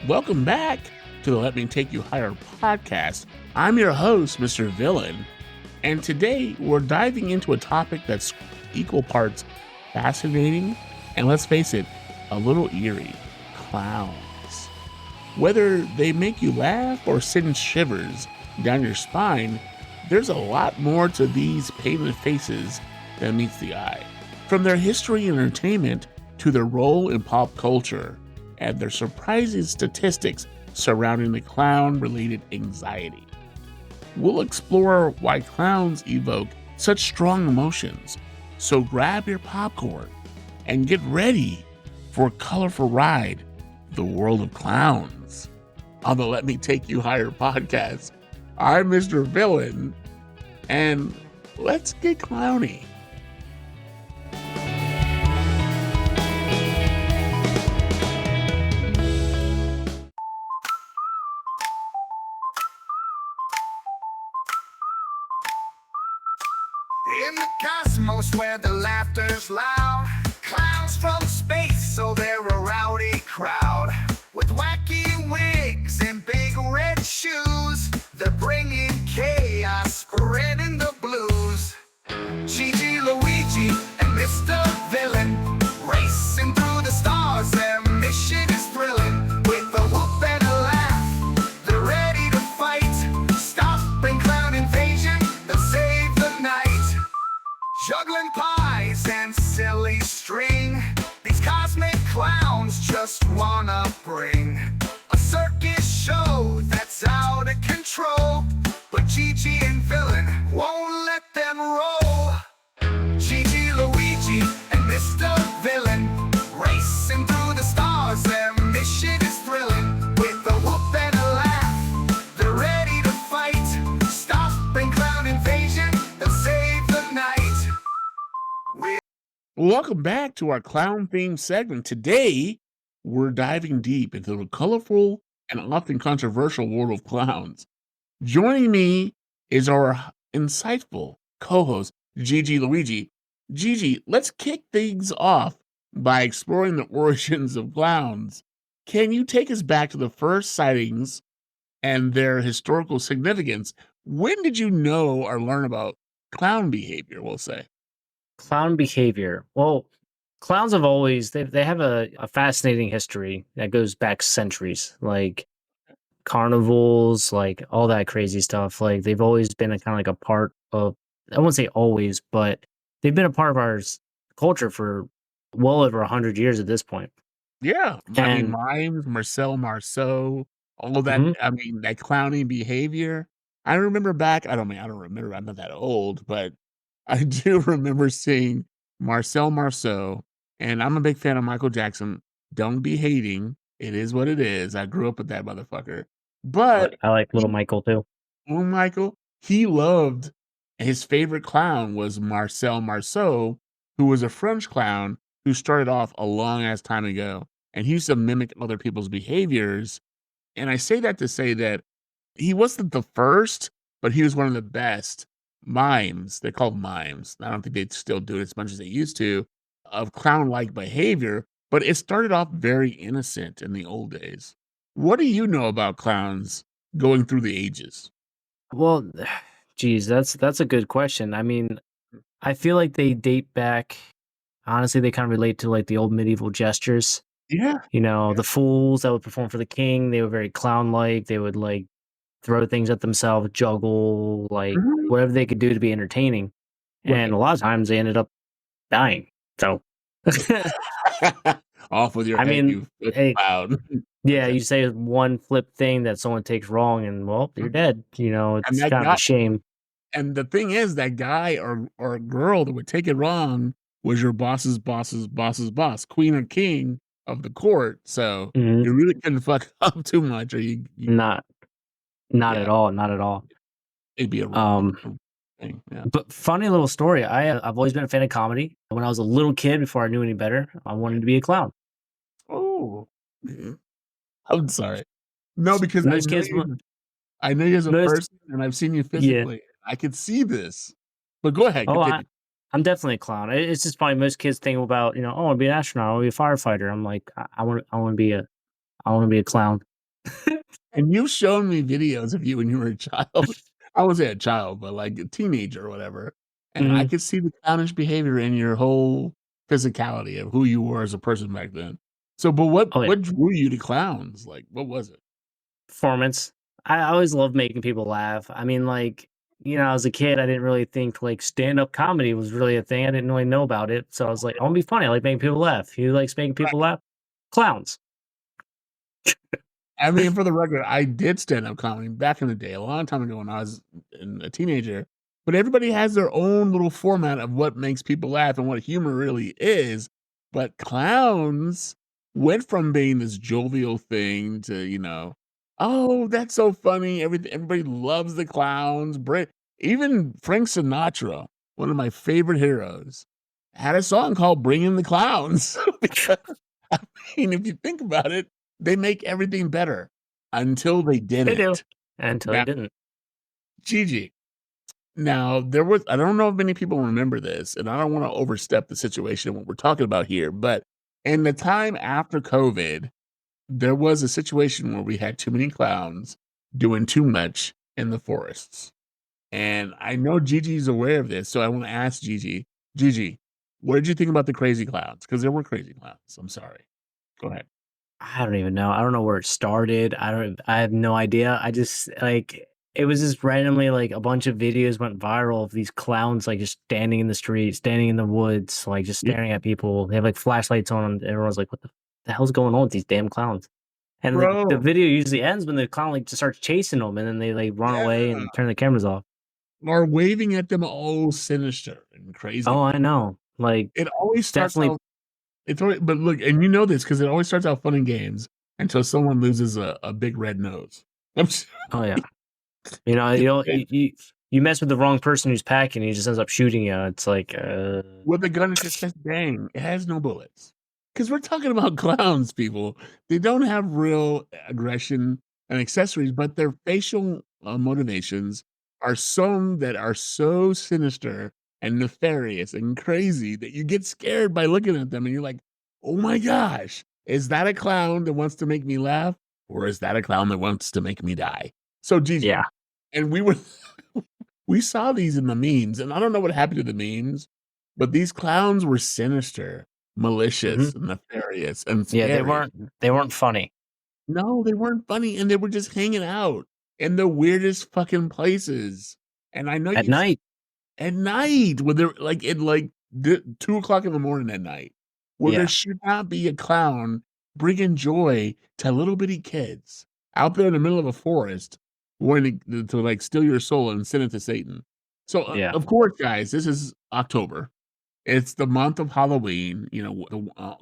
Welcome back to the Let Me Take You Higher podcast. I'm your host, Mr. Villain, and today we're diving into a topic that's equal parts fascinating and, let's face it, a little eerie: clowns. Whether they make you laugh or send shivers down your spine, there's a lot more to these painted faces than meets the eye. From their history in entertainment to their role in pop culture, and their surprising statistics surrounding the clown-related anxiety. We'll explore why clowns evoke such strong emotions, so grab your popcorn and get ready for a colorful ride through the world of clowns. On the Let Me Take You Higher podcast, I'm Mr. Villain, and let's get clowny. In the cosmos where the laughter's loud, clowns from space, so they're a rowdy crowd. With wacky wigs and big red shoes, they're bringing chaos, spreading the blues. Gigi, Luigi, and Mr. Villain, racing through the stars, their mission is thrilling. With a whoop and a laugh, they're ready to fight, stopping clown invasion, they'll save the night. Juggling pies and silly string, these cosmic clowns just wanna bring a circus show that's out of control. But Gigi and Villain won't let them roll. Gigi, Luigi, and Mr. Villain, racing through the stars, their mission is thrilling. With a whoop and a laugh, they're ready to fight, stopping clown invasion, they'll save the night. Welcome back to our clown-themed segment. Today, we're diving deep into the colorful and often controversial world of clowns. Joining me is our insightful co-host, Gigi Luigi. Gigi, let's kick things off by exploring the origins of clowns. Can you take us back to the first sightings and their historical significance? When did you know or learn about clown behavior, we'll say? Clown behavior. Well, clowns have always they have a fascinating history that goes back centuries, like carnivals, like all that crazy stuff. Like they've always been a kind of like a part of, I won't say always, but they've been a part of our culture for well over 100 years at this point. Yeah, I mean, And mimes, Marceau, all of that. Mhm. I mean, that clowning behavior. I remember back. I don't remember. I'm not that old, but I do remember seeing Marceau, and I'm a big fan of Michael Jackson. Don't be hating. It is what it is. I grew up with that motherfucker. But I like Little he, Michael too. Michael, he loved, his favorite clown was Marceau, who was a French clown who started off a long ass time ago. And he used to mimic other people's behaviors. And I say that to say that he wasn't the first, but he was one of the best mimes. They're called mimes. I don't think they still do it as much as they used to, of clown-like behavior, but it started off very innocent in the old days. What do you know about clowns going through the ages? Well, geez, that's a good question. I mean, I feel like they date back. Honestly, they kind of relate to like the old medieval jesters. Yeah. You know, the fools that would perform for the king, they were very clown-like. They would like throw things at themselves, juggle, like Mhm. whatever they could do to be entertaining. And Right. a lot of times they ended up dying. So, Off with your I head, mean, you flip hey, clown. yeah, Okay. you say one flip thing that someone takes wrong, and well, you're Mhm. dead. You know, And it's that kind of guy a shame. and the thing is that guy or girl that would take it wrong was your boss's boss, queen or king of the court. So Mhm. you really couldn't fuck up too much, or you Not, not yeah, at all, not at all. it'd be a Um, wrong thing. Yeah. but funny little story. I've always been a fan of comedy. When I was a little kid, before I knew any better, I wanted to be a clown. Oh, mhm. I'm sorry. No, because Most kids, I know you as a most person, and I've seen you yeah. physically. I could see this. But go ahead, Oh, continue. I'm definitely a clown. It's just funny. Most kids think about, oh, I want to be an astronaut, I want to be a firefighter. I'm like, I want to be a clown. And you've shown me videos of you when you were a child. I wouldn't say a child, but like a teenager or whatever. And I Mhm. could see the clownish behavior in your whole physicality of who you were as a person back then. So, but what Oh, yeah. what drew you to clowns? Like, what was it? Performance. I always love making people laugh. I mean, like, as a kid, I didn't really think like stand-up comedy was really a thing. I didn't really know about it. So I was like, I want to be funny. I like making people laugh. Who likes making people laugh? Clowns. I mean, for the record, I did stand-up comedy back in the day, a long time ago when I was a teenager. But everybody has their own little format of what makes people laugh and what humor really is. But clowns went from being this jovial thing to, oh, that's so funny. Everybody loves the clowns. Even Frank Sinatra, one of my favorite heroes, had a song called "Bring in the Clowns." Because, I mean, if you think about it, they make everything better until they They do. didn't. Until they Now, didn't. Gigi. Now, I don't know if many people remember this, and I don't want to overstep the situation what we're talking about here, but in the time after COVID, there was a situation where we had too many clowns doing too much in the forests. And I know Gigi's aware of this, so I want to ask Gigi, Gigi, what did you think about the crazy clowns? Because there were crazy clowns. I'm sorry. Go ahead. I don't even know. I don't know where it started. I have no idea. I just like it was just randomly like a bunch of videos went viral of these clowns like just standing in the street, standing in the woods, like just Yeah, staring at people. They have like flashlights on and everyone's like, what the hell's going on with these damn clowns? And the bro. video usually ends when the clown like just starts chasing them and then they like run away Yeah. and turn the cameras off. Are waving at them all sinister and crazy. Oh, I know. Like It always starts definitely out but look, and you know this because it always starts out fun and games until someone loses a big red nose. I'm s oh yeah. You mess with the wrong person who's packing, he just ends up shooting you. It's like, with a gun, it just says, "Dang, it has no bullets." Because 'Cause we're talking about clowns, people. They don't have real aggression and accessories, but their facial, motivations are some that are so sinister and nefarious and crazy that you get scared by looking at them, and you're like, "Oh my gosh, is that a clown that wants to make me laugh, or is that a clown that wants to make me die?" So, Gigi, yeah. and we were we saw these in the memes, and I don't know what happened to the memes, but these clowns were sinister, Mhm. malicious, nefarious, and Yeah, scary. they weren't funny. No, they weren't funny, and they were just hanging out in the weirdest fucking places. And I know At you've night. at night, when they're like in like 2 o'clock in the morning at night, where there Yeah. should not be a clown bringing joy to little bitty kids out there in the middle of a forest, wanting to like steal your soul and send it to Satan. So, Yeah. of course, guys, this is October. It's the month of Halloween.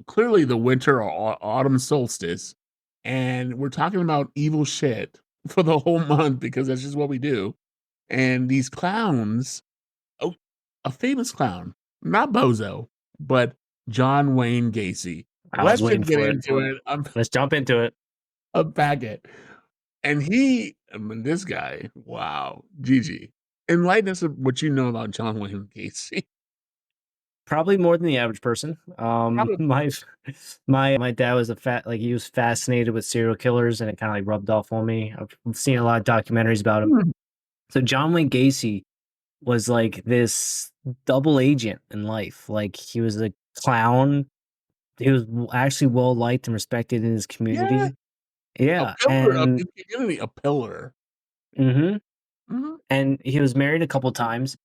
Clearly the winter or autumn solstice, and we're talking about evil shit for the whole month because that's just what we do. And these clowns, oh, a famous clown, not Bozo, but John Wayne Gacy. I was Let's waiting just get for it. into it. Let's jump into it. Unpack it. And I mean, this guy, wow, Gigi, enlighten us of what you know about John Wayne Gacy. Probably more than the average person. Probably. My dad was he was fascinated with serial killers, and it kind of like rubbed off on me. I've seen a lot of documentaries about him. Hmm. So John Wayne Gacy was like this double agent in life. Like he was a clown. He was actually well liked and respected in his Yeah, community. a Yeah, pillar of his community, a pillar. hmm Mhm. and he was married a couple times.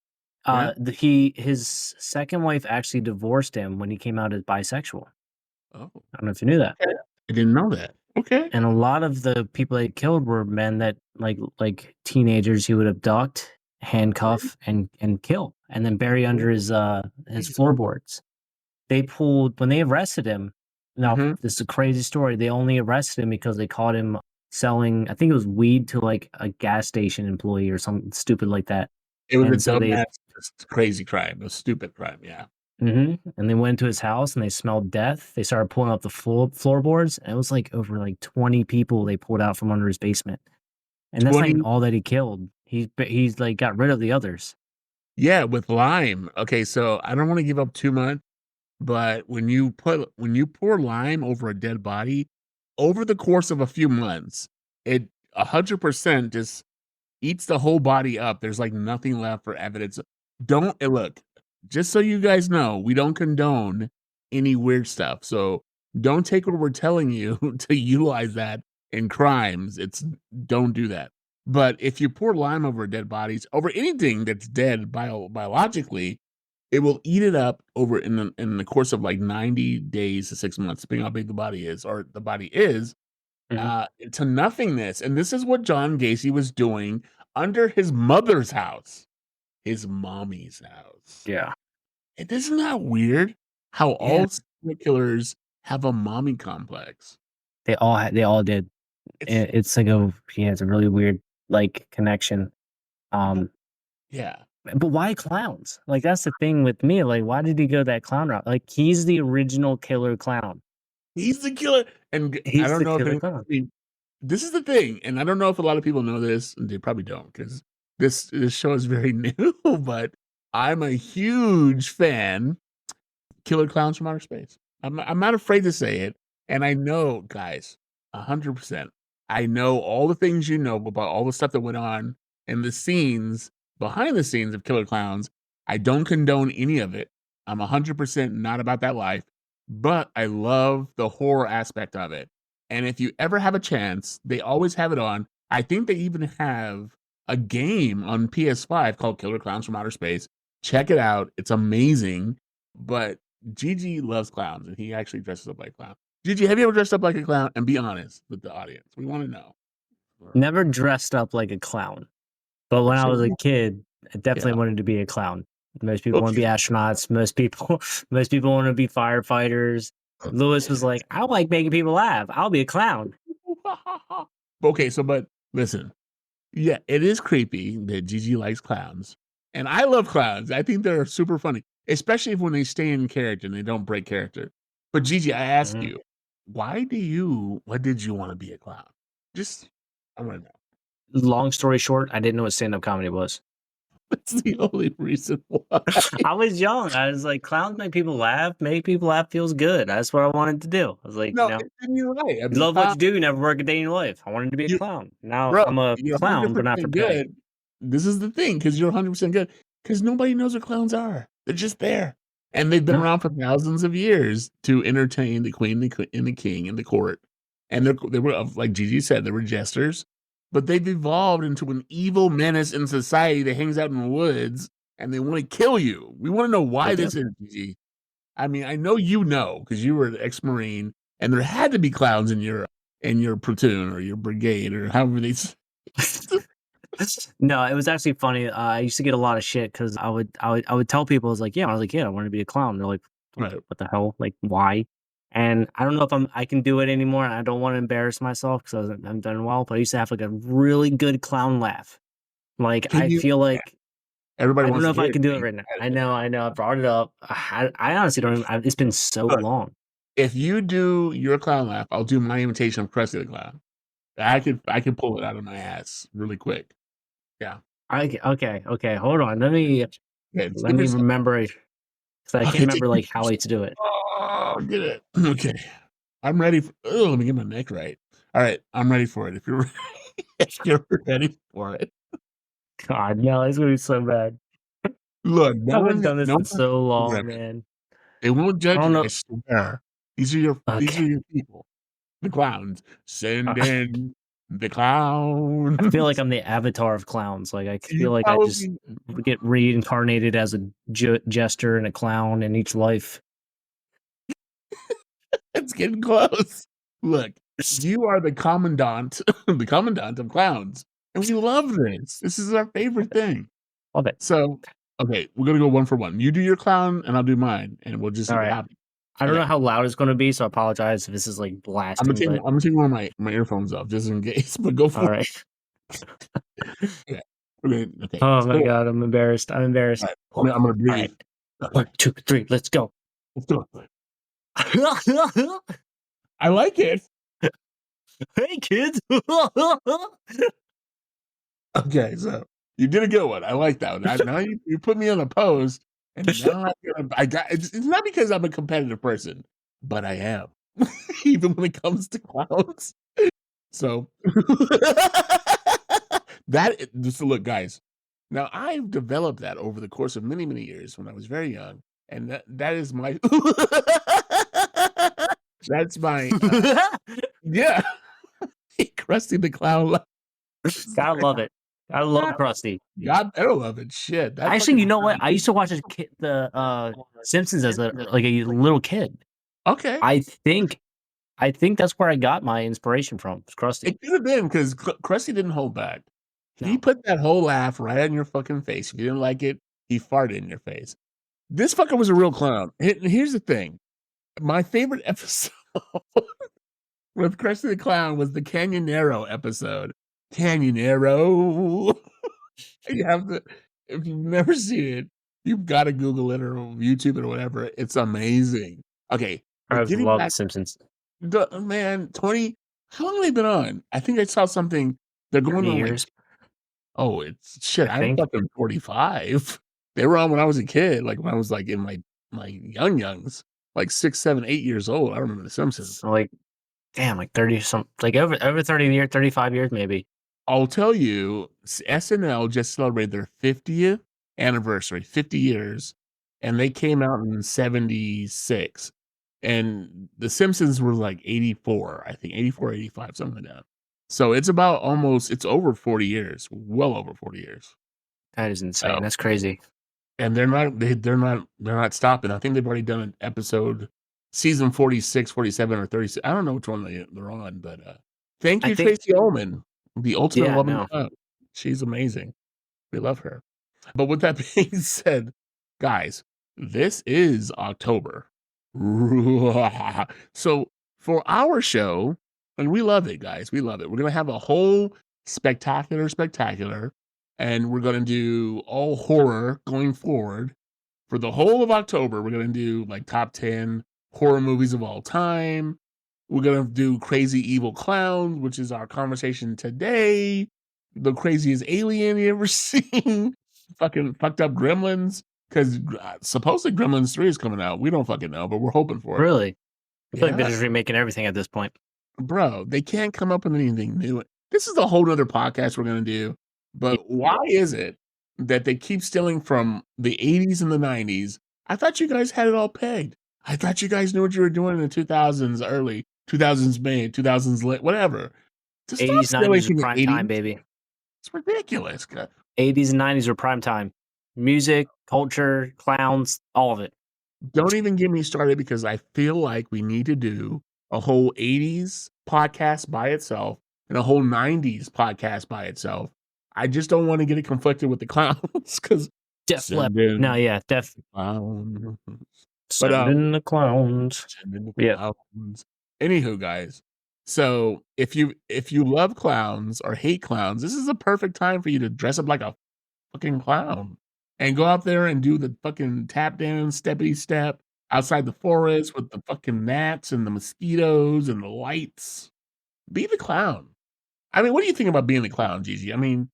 Yeah. His second wife actually divorced him when he came out as bisexual. Oh, I don't know if you knew that. okay. I didn't know that. Okay. And a lot of the people they killed were men that like teenagers he would abduct, handcuff, and kill, and then bury under his Jeez. floorboards. They pulled when they arrested him. Now, Mhm. this is a crazy story. They only arrested him because they caught him selling, I think it was weed to like a gas station employee or something stupid like that. It was a And so they dumbass, just crazy crime, a stupid crime, yeah. And they went to his house and they smelled death. They started pulling up the floorboards, and it was like over like 20 people they pulled out from under his basement. And that's not even 20 all that he killed. He's like got rid of the others. yeah, with lime. Okay, so I don't wanna give up too much, but when you pour lime over a dead body, over the course of a few months, it 100% just eats the whole body up. There's like nothing left for evidence. Don't look, just so you guys know, we don't condone any weird stuff. So don't take what we're telling you to utilize that in crimes. Don't do that. But if you pour lime over dead bodies, over anything that's dead biologically, it will eat it up over in the course of like 90 days to 6 months, depending on how big the body is or the body is, to nothingness. And this is what John Gacy was doing under his mother's house, his mommy's house. Yeah. And isn't that weird? How Yeah. all serial killers have a mommy complex. They all did. It's like it's a really weird like connection. Yeah. But why clowns? Like that's the thing with me. Like, why did he go that clown route? Like he's the original killer clown. He's the killer. And He's I don't the know killer if clown. this is the thing, and I don't know if a lot of people know this, and they probably don't, because this show is very new, but I'm a huge fan Killer Clowns from Outer Space. I'm not afraid to say it, and I know, guys, 100%. I know all the things you know about all the stuff that went on in the scenes, behind the scenes of Killer Clowns. I don't condone any of it. I'm 100% not about that life, but I love the horror aspect of it. And if you ever have a chance, they always have it on. I think they even have a game on PS5 called Killer Clowns from Outer Space. Check it out. It's amazing. But Gigi loves clowns, and he actually dresses up like a clown. Gigi, have you ever dressed up like a clown? And be honest with the audience. We want to know. Never dressed up like a clown. But when I was a kid, I definitely wanted to be a clown. Most people want to be astronauts. Most people want to be firefighters. Lewis was like, I like making people laugh. I'll be a clown. Okay, but listen. Yeah, it is creepy that Gigi likes clowns. And I love clowns. I think they're super funny, especially when they stay in character and they don't break character. But Gigi, I ask you, why did you want to be a clown? I want to know. Long story short, I didn't know what stand-up comedy was. That's the only reason why. I was young. I was like, clowns make people laugh. Make people laugh feels good. That's what I wanted to do. I was like, no, you're right. I mean, you love what you do. You never work a day in your life. I wanted to be a clown. Now I'm a clown, but not for pay. This is the thing, because you're 100% good. Because nobody knows what clowns are. They're just there. And they've been around for thousands of years to entertain the queen and the king and the court. And they were, like Gigi said, they were jesters. But they've evolved into an evil menace in society that hangs out in the woods, and they want to kill you. We want to know why this is, Gigi. I mean, I know you know, because you were an ex-Marine, and there had to be clowns in your platoon or your brigade or however they. No, it was actually funny. I used to get a lot of shit because I would tell people, I was like, yeah, when I was a kid, I wanted to be a clown. They're like, what the hell? Like, why? And I don't know if I can do it anymore. I don't want to embarrass myself because I'm done well. But I used to have like a really good clown laugh. Like feel like everybody. I don't know if I can do it right now. I know. I brought it up. I honestly don't. It's been so long. If you do your clown laugh, I'll do my imitation of Krusty the Clown. I can pull it out of my ass really quick. Yeah. Okay. Hold on. Let me remember it. Because I can't remember like how to do it. Oh, get it. Okay. I'm ready. Let me get my neck right. All right. I'm ready for it. If you're ready for it. God, no, it's going to be so bad. Look, I haven't done this in so long, man. They won't judge you. I swear. These are your people. The clowns. Send in the clown. I feel like I'm the avatar of clowns. Like I feel like I just get reincarnated as a jester and a clown in each life. It's getting close. Look, you are the commandant of clowns, and we love this. This is our favorite thing. Love it. So, okay, we're gonna go one for one. You do your clown, and I'll do mine, and we'll just see what happens. I don't know how loud it's going to be, so I apologize if this is like blasting. I'm gonna take one of my earphones off just in case, but go for it. All right. Okay. Oh my God, I'm embarrassed. Right. I'm gonna breathe. Right. 1, 2, 3, let's go. Let's do it. I like it. Hey kids. Okay, so you did a good one. I like that one. Now you put me on a post. And now it's not because I'm a competitive person, but I am, even when it comes to clowns. So so look, guys. Now I've developed that over the course of many, many years when I was very young, and that is my that's my yeah. Krusty the Clown. Gotta love it. I love Krusty. God, I don't love it. Shit, that Actually, you fucking know what? I used to watch the Simpsons as a little kid. okay. I think that's where I got my inspiration from. It's Krusty. It could have been because Krusty didn't hold back. He No. put that whole laugh right on your fucking face. If you didn't like it, he farted in your face. This fucker was a real clown. Here's the thing. My favorite episode with Krusty the Clown was the Canyonero episode. Canyonero. You have to, if you've never seen it, you've got to Google it or YouTube it or whatever. It's amazing. Okay, I but getting love back, The Simpsons. man, 20, how long have they been on? I think I saw something. They're going on Years. oh, it's shit. I I'm think. fucking 45. They were on when I was a kid, like when I was like in my youngs, like 6, 7, 8 years old. I remember The Simpsons. So like 30 some, like over 30 years, 35 years maybe. I'll tell you, SNL just celebrated their 50th anniversary, 50 years, and they came out in 76. And The Simpsons were like 84, I think, 84, 85, something like that. So it's it's over 40 years, well over 40 years. That is insane. So, That's crazy. and they're not stopping. I think they've already done an episode, season 46, 47, or 36. I don't know which one they're on, but thank I you, think- Tracy Ullman, the ultimate Yeah, woman. no. She's amazing. We love her. But with that being said, guys, this is October. So for our show, and we love it, guys. We love it. We're gonna have a whole spectacular, and we're gonna do all horror going forward. For the whole of October, we're gonna do like top 10 horror movies of all time. We're gonna do Crazy Evil Clowns, which is our conversation today. The craziest alien you ever seen. Fucking fucked up Gremlins. Because supposedly Gremlins 3 is coming out. We don't fucking know, but we're hoping for it. Really? I feel like they're Yeah. just remaking everything at this point. Bro, they can't come up with anything new. This is a whole other podcast we're going to do. But why is it that they keep stealing from the 80s and the 90s? I thought you guys had it all pegged. I thought you guys knew what you were doing in the 2000s, early 2000s, May, 2000s, late, whatever. To stop 80s, stealing 90s from were the prime 80s, time, baby. it's ridiculous. 80s and 90s were prime time. Music, culture, clowns, all of it. Don't even get me started because I feel like we need to do a whole 80s podcast by itself and a whole 90s podcast by itself. I just don't want to get it conflicted with the clowns because Def Leppard. No, yeah, Def. clowns. Sending the clowns. Yeah. Clowns. Anywho, guys. So if you love clowns or hate clowns, this is a perfect time for you to dress up like a fucking clown and go out there and do the fucking tap dance, steppity step outside the forest with the fucking gnats and the mosquitoes and the lights. Be the clown. I mean, what do you think about being the clown, Gigi? I mean,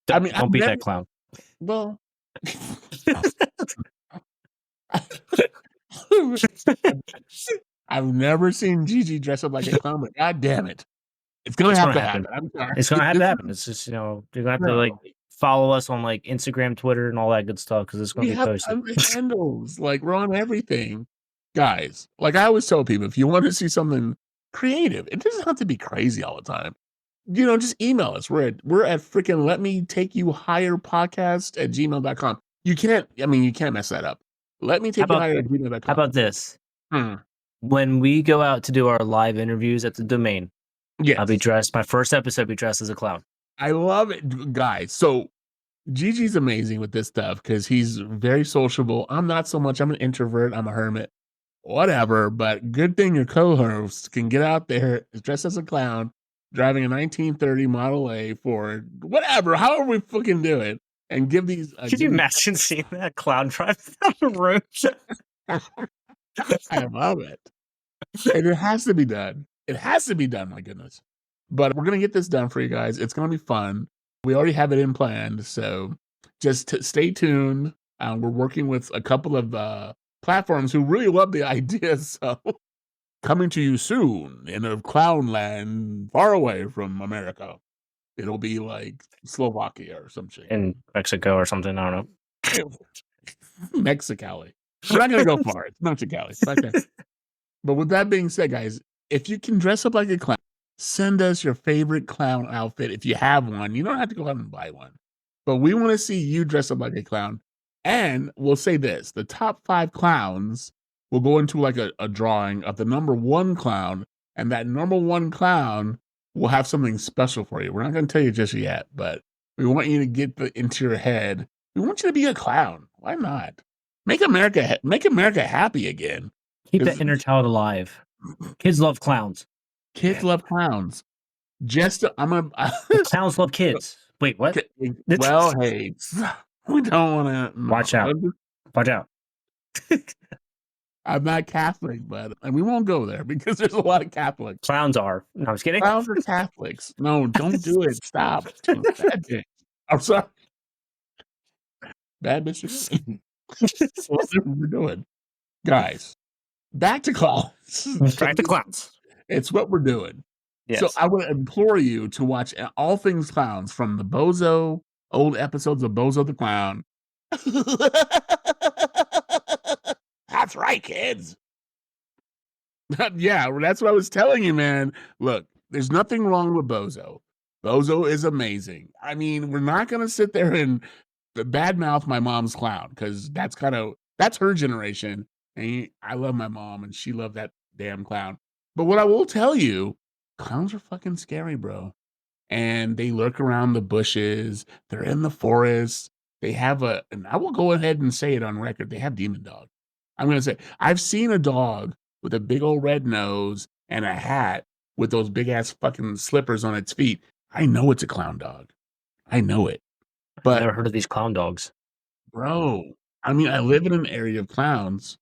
Don't be that clown. Well, I've never seen Gigi dress up like a clown, but god damn it. It's gonna have to happen. I'm sorry. It's gonna have to happen. It's just, you're gonna have to like follow us on like Instagram, Twitter, and all that good stuff because it's gonna We be have posted. handles. Like, we're on everything. Guys, like I always tell people, if you want to see something creative, it doesn't have to be crazy all the time. Just email us. We're at freaking let me take you higher podcast at gmail.com. You can't mess that up. Let me take you higher at gmail.com. How about this? When we go out to do our live interviews at the domain, yes. I'll be dressed. My first episode will be dressed as a clown. I love it, guys. So Gigi's amazing with this stuff because he's very sociable. I'm not so much. I'm an introvert. I'm a hermit. Whatever. But good thing your co-host can get out there dressed as a clown, driving a 1930 Model A Ford, whatever, however we fucking do it, and give these. Could you imagine seeing that clown drive down the road? I love it. And it has to be done. It has to be done, my goodness. But we're going to get this done for you guys. It's going to be fun. We already have it in planned. So just stay tuned. We're working with a couple of platforms who really love the idea. So coming to you soon in a clown land far away from America. It'll be like Slovakia or some shit. In Mexico or something. I don't know. Mexicali. We're not gonna go far. It's Mexicali. Okay. But with that being said, guys, if you can dress up like a clown, send us your favorite clown outfit. If you have one, you don't have to go out and buy one. But we want to see you dress up like a clown. And we'll say this: the top 5 clowns will go into like a drawing of the number 1 clown, and that number 1 clown will have something special for you. We're not going to tell you just yet, but we want you to get into your head. We want you to be a clown. Why not? Make America happy again. Keep that inner child alive. Kids love clowns. Kids love clowns. Clowns love kids. Wait, what? Well, hey, we don't want to. Watch out. Watch out. I'm not Catholic, and we won't go there because there's a lot of Catholics. Clowns are. No, I was kidding. Clowns are Catholics. No, don't do it. Stop. Bad thing. I'm sorry. Bad Mr. What we're doing. Guys, back to clowns. Back to clowns. It's what we're doing. Yes. So I would implore you to watch all things clowns, from the old episodes of Bozo the Clown. That's right, kids. Yeah, that's what I was telling you, man. Look, there's nothing wrong with Bozo. Bozo is amazing. I mean, we're not going to sit there and badmouth my mom's clown, because that's her generation. And I love my mom, and she loved that damn clown. But what I will tell you, clowns are fucking scary, bro. And they lurk around the bushes. They're in the forest. They have and I will go ahead and say it on record, they have demon dog. I'm going to say, I've seen a dog with a big old red nose and a hat with those big ass fucking slippers on its feet. I know it's a clown dog. I know it. But I've never heard of these clown dogs. Bro, I mean, I live in an area of clowns,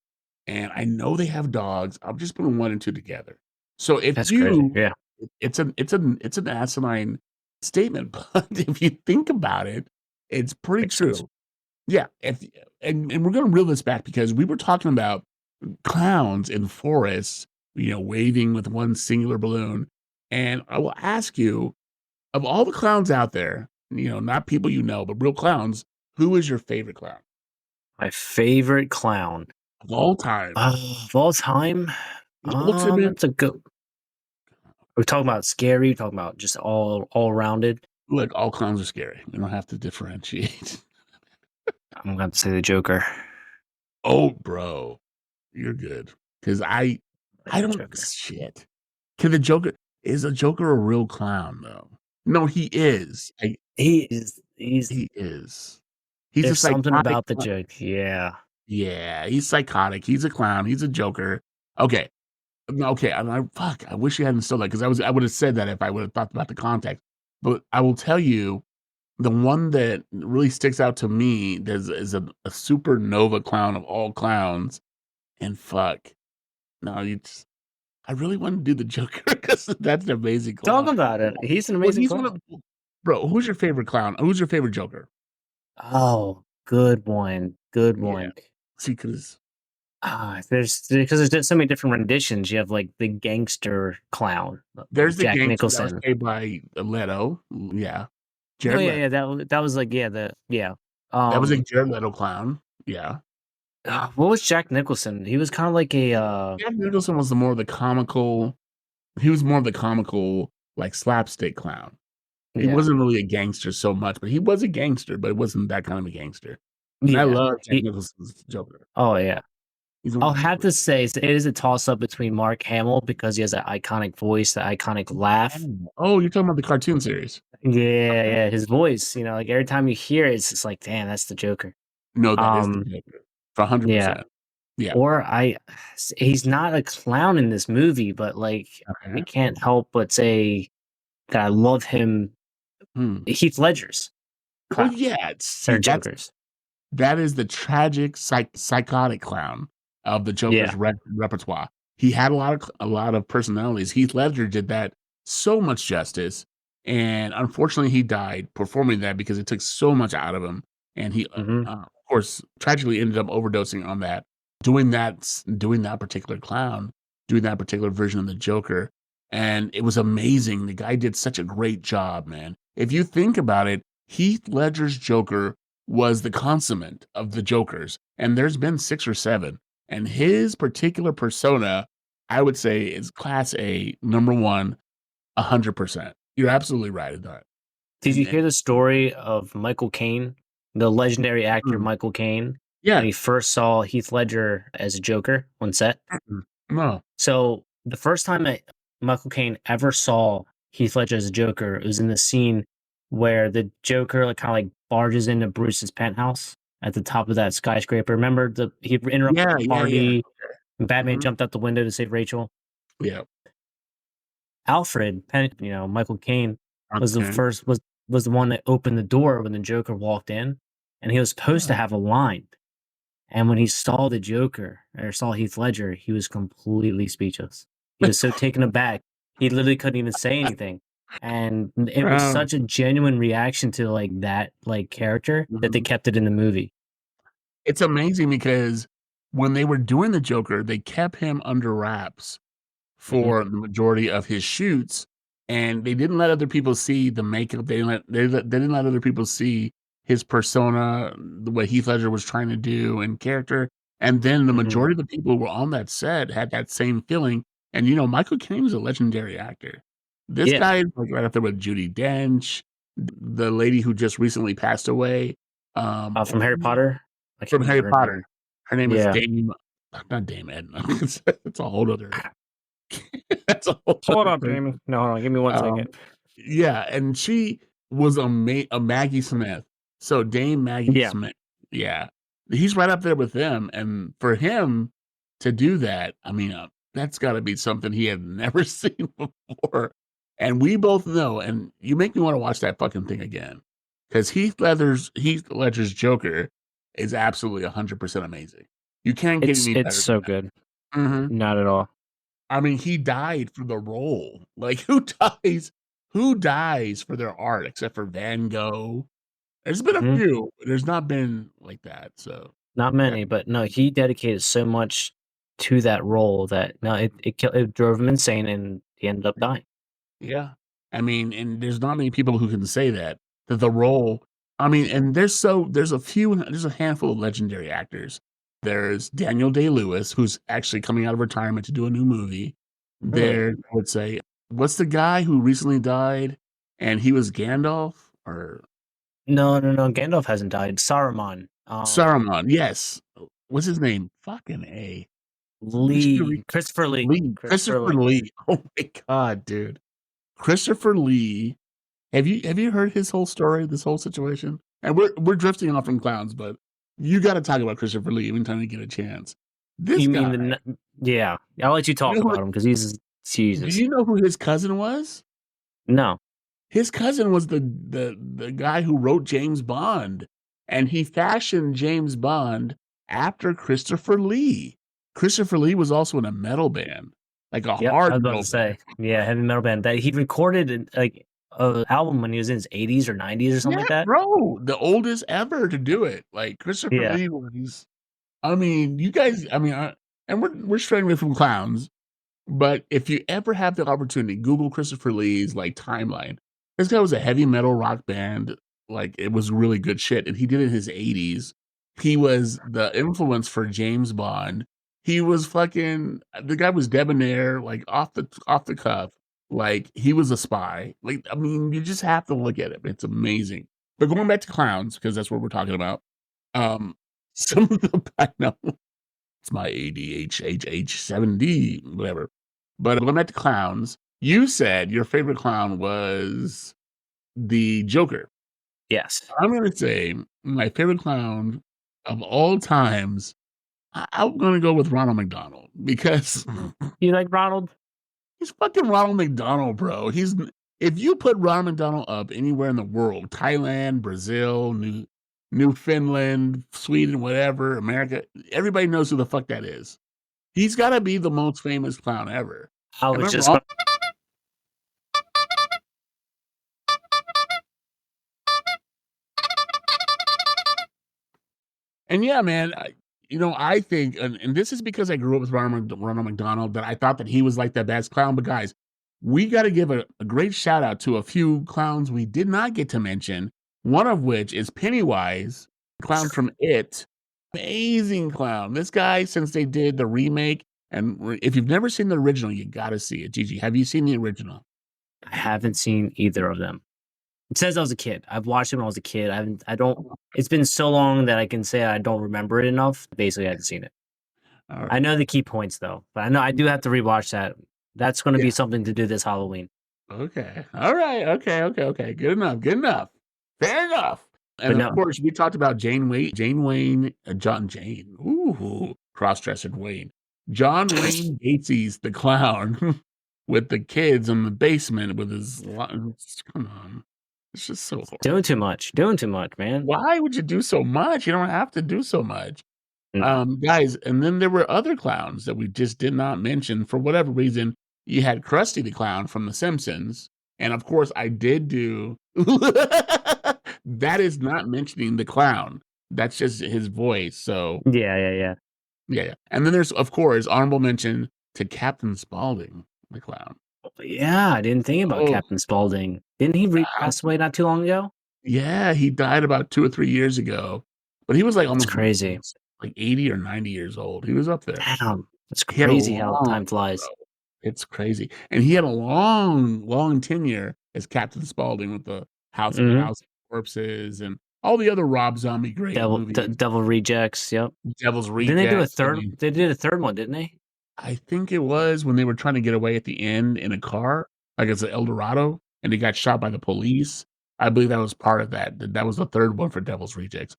and I know they have dogs. I'm just putting 1 and 2 together. So if That's crazy. Yeah. it's an asinine statement, but if you think about it, it's pretty Makes true. sense. Yeah, and we're gonna reel this back because we were talking about clowns in forests, waving with one singular balloon. And I will ask you, of all the clowns out there, not people but real clowns, who is your favorite clown My favorite clown of all time? of all time. That's a good. We're talking about scary. We're talking about just all rounded. Look, all clowns are scary. We don't have to differentiate. I'm going to say the Joker. Oh, bro, you're good, because I don't Joker. shit. Is a Joker a real clown though? No, he is. He is. He is. He's There's something psychotic about the clown. joke. Yeah. Yeah, he's psychotic. He's a clown. He's a Joker. Okay. Okay. And I wish you hadn't said that, because I would have said that if I would have thought about the context. But I will tell you, the one that really sticks out to me is a supernova clown of all clowns. And I really want to do the Joker because that's an amazing clown. Talk about it. He's an amazing clown. Bro, who's your favorite clown? Who's your favorite Joker? Oh, good one. Good Yeah. one. See, because there's so many different renditions. You have like the gangster clown. there's the Jack gangster Nicholson. that was played by Leto. Yeah. Oh Jared yeah, Leto. yeah. That was like That was a Jared Leto clown. Yeah. What was Jack Nicholson? He was kind of like a Jack Nicholson was more of the comical. He was more of the comical, like, slapstick clown. He wasn't really a gangster so much, but he was a gangster, but it wasn't that kind of a gangster. And I love Jack Nicholson's Joker. Oh yeah. I'll have to say it is a toss up between Mark Hamill, because he has that iconic voice, that iconic laugh. Oh, you're talking about the cartoon series? Yeah. His voice, like every time you hear it, it's just like, damn, that's the Joker. No, that is the Joker. 100%. Yeah. Or he's not a clown in this movie, but like I can't help but say that I love him. Heath Ledger's Oh clown. yeah, They're Jokers. that is the tragic psychotic clown of the Joker's repertoire. He had a lot of personalities. Heath Ledger did that so much justice, and unfortunately, he died performing that because it took so much out of him. And he, of course, tragically ended up overdosing on that, doing that particular clown. doing that particular version of the Joker. And it was amazing. The guy did such a great job, man. If you think about it, Heath Ledger's Joker was the consummate of the Jokers, and there's been 6 or 7. And his particular persona, I would say, is class A, number 1, 100%. You're absolutely right in that. Did you And hear the story of Michael Caine, the legendary actor mm, Michael Caine, when yeah, he first saw Heath Ledger as a Joker on set? no, So the first time that Michael Caine ever saw Heath Ledger as a Joker, it was in the scene where the Joker like kind of like barges into Bruce's penthouse at the top of that skyscraper. Remember he interrupted yeah, the yeah, yeah. party and Batman Mhm. jumped out the window to save Rachel. Yeah, Alfred, Michael Caine was the okay. first was the one that opened the door when the Joker walked in, and he was supposed to Oh. have a line. And when he saw the Joker or saw Heath Ledger, he was completely speechless. He was so taken aback, he literally couldn't even say anything. And it was Oh, such a genuine reaction to like that like character that they mhm. kept it in the movie. It's amazing because when they were doing the Joker, they kept him under wraps Mhm, for the majority of his shoots, and they didn't let other people see the makeup. They didn't let other people see his persona, what Heath Ledger was trying to do and character. And then the mhm. majority of the people who were on that set had that same feeling. And Michael Caine is a legendary actor. This Yeah, guy is like right up there with Judi Dench, the lady who just recently passed away. from Harry Potter. I can't From Harry remember her Potter. name. Her name is Yeah. Dame not Dame Edna. It's a whole other that's a whole Hold other up, person. Jamie. No, hold on. Give me one Um, second. yeah, and she was a Maggie Smith. So Dame Maggie Yeah. Smith. Yeah. He's right up there with them, and for him to do that, I mean, that's gotta be something he had never seen before, and we both know, and you make me wanna watch that fucking thing again, 'cause Heath Ledger's Joker is absolutely 100% amazing. You can't get any It's better than so that. good. Mhm. Not at all. I mean, he died for the role. Like, who dies for their art except for Van Gogh? There's been a Mhm. few. There's not been like that, so Not that many, but no, he dedicated so much to that role that no, it drove him insane, and he ended up dying. yeah. I mean, and there's not many people who can say that the role I mean, and there's a handful of legendary actors. There's Daniel Day-Lewis, who's actually coming out of retirement to do a new movie. Really? There, I would say what's the guy who recently died and he was Gandalf or No, no, no. Gandalf hasn't died. Saruman. Saruman, yes. What's his name? Fucking A. We should re Christopher Lee. Lee. Christopher Christopher Lee. Lee. Oh my god, dude. Christopher Lee. Have you heard his whole story, this whole situation? And we're drifting off from clowns, but you gotta talk about Christopher Lee anytime you get a chance. This You guy, mean yeah. I'll let you you talk know what about him because he's do Jesus. you know who his cousin was? No. His cousin was the guy who wrote James Bond, and he fashioned James Bond after Christopher Lee. Christopher Lee was also in a metal band, like a Yep. I hard was about metal to band. say, yeah, heavy metal band that he recorded like a album when he was in his 80s or 90s or something Yeah, like that. bro, the oldest ever to do it. Like Christopher Yeah. Lee was I mean, you guys I mean, and we're straying away from clowns, but if you ever have the opportunity, Google Christopher Lee's, like, timeline. This guy was a heavy metal rock band, like, it was really good shit, and he did it in his 80s. He was the influence for James Bond. He was fucking the guy was debonair, like, off the cuff, like, he was a spy. Like, I mean, you just have to look at it, it's amazing. But going back to clowns, because that's what we're talking about, um, some of the I know. It's my ADHH7D, whatever. But going back to clowns, you said your favorite clown was the Joker. Yes. I'm gonna say my favorite clown of all times, I'm gonna go with Ronald McDonald because You like Ronald? he's fucking Ronald McDonald, bro. If you put Ronald McDonald up anywhere in the world, Thailand, Brazil, Newfoundland, Sweden, whatever, America, everybody knows who the fuck that is. He's gotta be the most famous clown ever. I Am was I just wrong? gonna And yeah, man, I think, and this is because I grew up with Ronald McDonald, that I thought that he was like the best clown. But guys, we got to give a great shout out to a few clowns we did not get to mention. One of which is Pennywise, clown from It. Amazing clown. This guy, since they did the remake, and if you've never seen the original, you got to see it. Gigi, have you seen the original? I haven't seen either of them. It says I was a kid. I've watched it when I was a kid. I don't. It's been so long that I can say I don't remember it enough. Basically, I haven't seen it. All right. I know the key points though, but I know I do have to rewatch that. That's going to be something to do this Halloween. Okay. All right. Okay. Good enough. Fair enough. And But of course, we talked about Jane Wayne, John Jane. Ooh, cross-dresser Wayne. John Wayne Gacy's the clown with the kids in the basement with his. Come on. It's just so horrible. Doing too much, man. Why would you do so much? You don't have to do so much. No. Guys, and then there were other clowns that we just did not mention for whatever reason. You had Krusty the Clown from The Simpsons. And of course, I did do that is not mentioning the clown. That's just his voice. So Yeah. And then there's, of course, honorable mention to Captain Spaulding, the clown. Yeah, I didn't think about Captain Spaulding. Didn't he pass away not too long ago? Yeah, he died about 2 or 3 years ago. But he was like almost crazy. Like 80 or 90 years old. He was up there. Damn, it's crazy how time flies. It's crazy. And he had a long tenure as Captain Spaulding with the House of Corpses and all the other Rob Zombie great movies. Devil Rejects, yep. Devil's Rejects. Didn't they do a third? They did a third one, didn't they? I think it was when they were trying to get away at the end in a car, like it's an El Dorado, and they got shot by the police. I believe that was part of that. That was the third one for Devil's Rejects.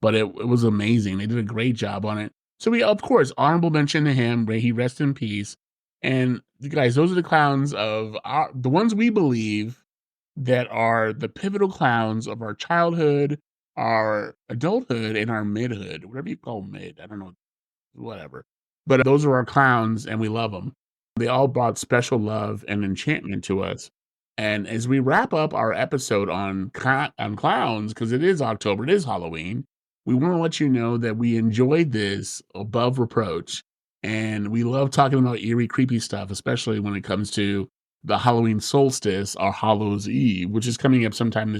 But it was amazing. They did a great job on it. So we, of course, honorable mention to him. May he rest in peace. And guys, those are the clowns of the ones we believe that are the pivotal clowns of our childhood, our adulthood, and our midhood. Whatever you call mid. I don't know. Whatever. But those are our clowns, and we love them. They all brought special love and enchantment to us. And as we wrap up our episode on clowns, because it is October, it is Halloween, we want to let you know that we enjoyed this above reproach. And we love talking about eerie, creepy stuff, especially when it comes to the Halloween solstice, or Hallows Eve, which is coming up sometime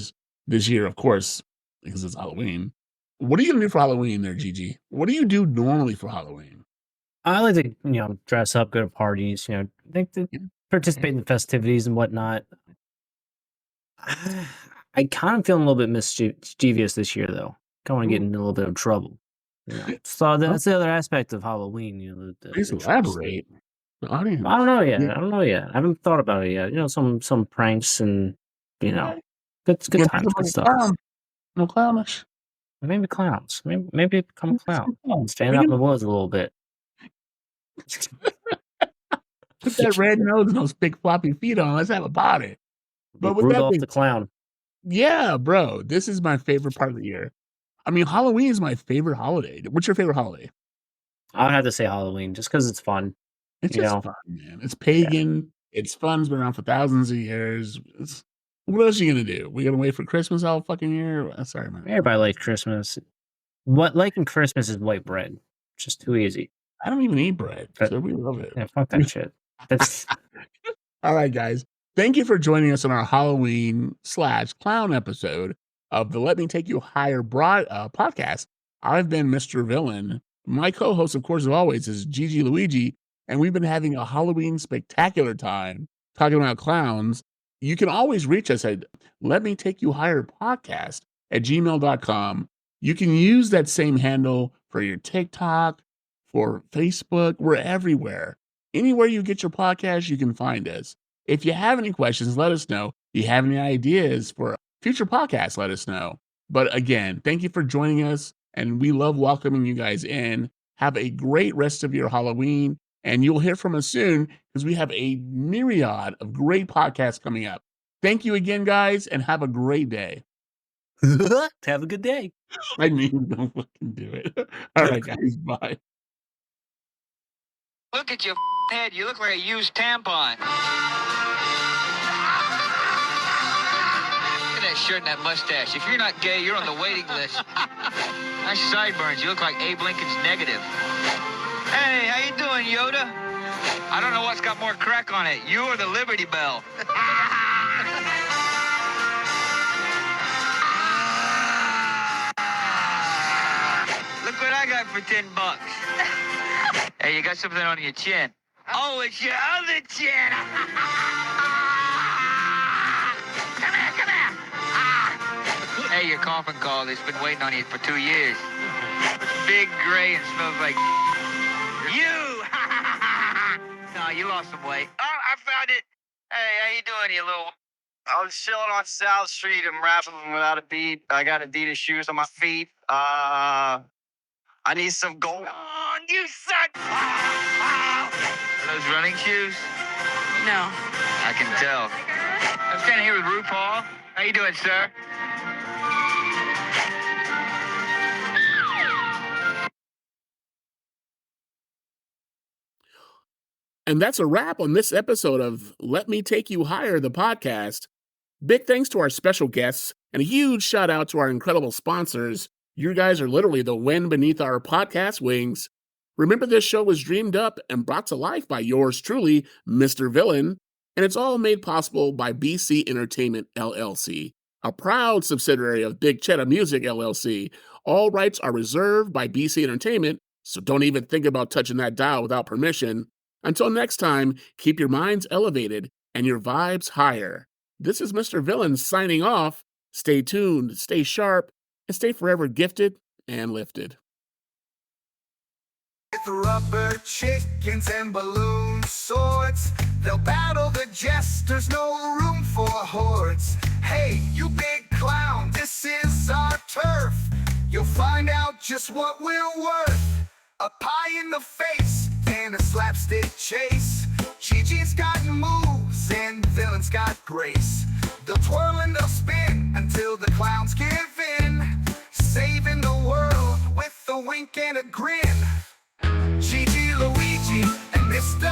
this year, of course, because it's Halloween. What are you going to do for Halloween there, Gigi? What do you do normally for Halloween? I like to, dress up, go to parties, participate in the festivities and whatnot. I kind of feel a little bit mischievous this year, though. I want to get in a little bit of trouble. So that's the other aspect of Halloween. Please elaborate. The audience. I don't know yet. I haven't thought about it yet. Some pranks and good times, good stuff. No clownish. Maybe clowns. Maybe become a clown. Stand out in the woods a little bit. Put that red nose and those big floppy feet on. Let's have a party. But with Rudolph the Clown. Yeah, bro. This is my favorite part of the year. I mean, Halloween is my favorite holiday. What's your favorite holiday? I'll have to say Halloween, just because it's fun. It's just fun, man. It's pagan. Yeah. It's fun. It's been around for thousands of years. What else are you going to do? We going to wait for Christmas all fucking year? Sorry, man. Everybody likes Christmas. What liking Christmas is white bread. It's just too easy. I don't even eat bread, so we love it. Yeah, fuck that shit. All right, guys. Thank you for joining us on our Halloween/clown episode of the Let Me Take You Higher podcast. I've been Mr. Villain. My co-host, of course, as always, is Gigi Luigi, and we've been having a Halloween spectacular time talking about clowns. You can always reach us at Let Me Take You Higher podcast at gmail.com. You can use that same handle for your TikTok, for Facebook. We're everywhere. Anywhere you get your podcast, you can find us. If you have any questions, let us know. If you have any ideas for future podcasts, let us know. But again, thank you for joining us, and we love welcoming you guys in. Have a great rest of your Halloween, and you'll hear from us soon because we have a myriad of great podcasts coming up. Thank you again, guys, and have a great day. Have a good day. I mean, don't fucking do it. All right, guys, bye. Look at your head. You look like a used tampon. Look at that shirt and that mustache. If you're not gay, you're on the waiting list. Nice sideburns. You look like Abe Lincoln's negative. Hey, how you doing, Yoda? I don't know what's got more crack on it, you or the Liberty Bell. Look what I got for $10. Hey, you got something on your chin. Oh, it's your other chin. Come here, come here. Hey, your coffin call. It's been waiting on you for 2 years. Big, gray, and smells like you. No, you lost some weight. Oh, I found it. Hey, how you doing, you little... I was chilling on South Street. I'm rapping without a beat. I got Adidas shoes on my feet. I need some gold. Oh, you suck. Are those running shoes? No. I can tell. I'm standing here with RuPaul. How you doing, sir? And that's a wrap on this episode of Let Me Take You Higher, the podcast. Big thanks to our special guests and a huge shout out to our incredible sponsors. You guys are literally the wind beneath our podcast wings. Remember, this show was dreamed up and brought to life by yours truly, Mr. Villain, and it's all made possible by BC Entertainment LLC, a proud subsidiary of Big Cheddar Music LLC. All rights are reserved by BC Entertainment, so don't even think about touching that dial without permission. Until next time, keep your minds elevated and your vibes higher. This is Mr. Villain signing off. Stay tuned, stay sharp, and stay forever gifted and lifted. With rubber chickens and balloon swords, they'll battle the jesters, no room for hordes. Hey, you big clown, this is our turf. You'll find out just what we're worth. A pie in the face and a slapstick chase. Gigi's got moves and Villain's got grace. They'll twirl and they'll spin until the clowns give in, saving the world with a wink and a grin. Gigi, Luigi, and Mr.